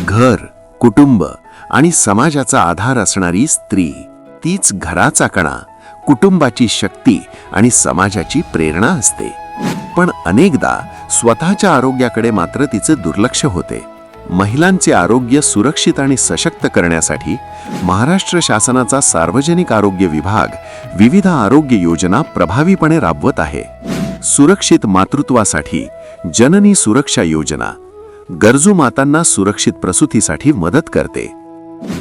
घर, कुटुंब आणि समाजाचा आधार असणारी स्त्री, तीच घराचा कणा, कुटुंबाची शक्ती आणि समाजाची प्रेरणा असते. पण अनेकदा स्वतःच्या आरोग्याकडे मात्र तिचे दुर्लक्ष होते. महिलांचे आरोग्य सुरक्षित आणि सशक्त करण्यासाठी महाराष्ट्र शासनाचा सार्वजनिक आरोग्य विभाग विविध आरोग्य योजना प्रभावीपणे राबवत आहे. सुरक्षित मातृत्वासाठी जननी सुरक्षा योजना गरजू मातांना सुरक्षित प्रसूतीसाठी मदत करते.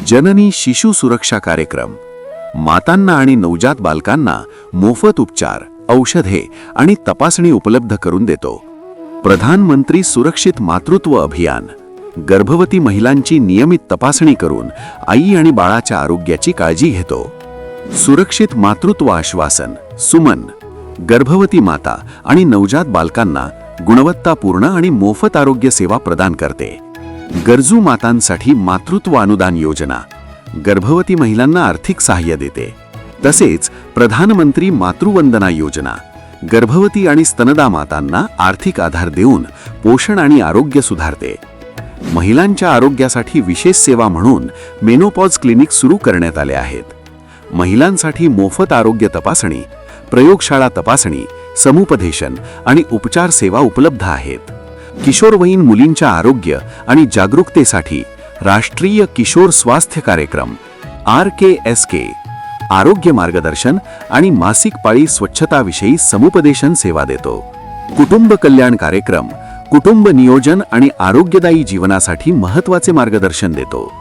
जननी शिशु सुरक्षा कार्यक्रम मातांना आणि नवजात बालकांना मोफत उपचार, औषधे आणि तपासणी उपलब्ध करून देतो. प्रधानमंत्री सुरक्षित मातृत्व अभियान गर्भवती महिलांची नियमित तपासणी करून आई आणि बाळाच्या आरोग्याची काळजी घेतो. सुरक्षित मातृत्व आश्वासन सुमन गर्भवती माता आणि नवजात बालकांना गुणवत्तापूर्ण आणि मोफत आरोग्य सेवा प्रदान करते. गरजू मातांसाठी मातृत्व अनुदान योजना गर्भवती महिलांना आर्थिक सहाय्य देते. तसेच प्रधानमंत्री मातृवंदना योजना गर्भवती आणि स्तनदा मातांना आर्थिक आधार देऊन पोषण आणि आरोग्य सुधारते. महिलांच्या आरोग्यासाठी विशेष सेवा म्हणून मेनोपॉज क्लिनिक सुरू करण्यात आले आहेत. महिलांसाठी मोफत आरोग्य तपासणी, प्रयोगशाळा तपासणी, समुपदेशन आणि उपचार सेवा उपलब्ध आहेत. किशोरवयीन मुलींच्या आरोग्य आणि जागरूकतेसाठी राष्ट्रीय किशोर स्वास्थ्य कार्यक्रम RKSK आरोग्य मार्गदर्शन आणि मासिक पाळी स्वच्छताविषयी समुपदेशन सेवा देतो. कुटुंब कल्याण कार्यक्रम कुटुंब नियोजन आणि आरोग्यदायी जीवनासाठी महत्त्वाचे मार्गदर्शन देतो.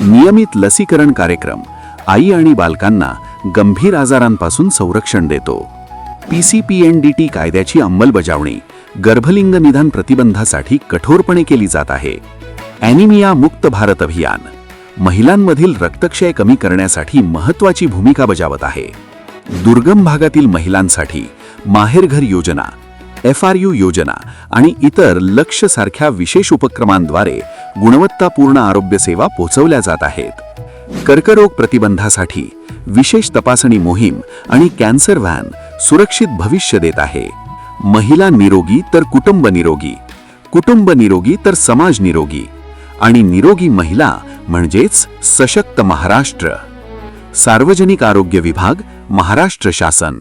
नियमित लसीकरण कार्यक्रम आई आणि बालकांना गंभीर आजारांपासून संरक्षण देतो. PCPNDT कायद्याची अंमलबजावणी गर्भलिंग निधन प्रतिबंधासाठी कठोरपणे केली जात आहे. ॲनिमिया मुक्त भारत अभियान महिलांमधील रक्तक्षय कमी करण्यासाठी महत्त्वाची भूमिका बजावत आहे. दुर्गम भागातील महिलांसाठी माहेरघर योजना, FRU योजना आणि इतर लक्ष्य सारख्या विशेष उपक्रमांद्वारे गुणवत्तापूर्ण आरोग्य सेवा पोहोचवल्या जात आहेत. कर्करोग प्रतिबंधासाठी विशेष तपासणी मोहीम आणि कॅन्सर व्हॅन सुरक्षित भविष्य देत आहे. महिला निरोगी तर कुटुंब निरोगी, कुटुंब निरोगी तर समाज निरोगी आणि निरोगी महिला म्हणजेच सशक्त महाराष्ट्र. सार्वजनिक आरोग्य विभाग, महाराष्ट्र शासन.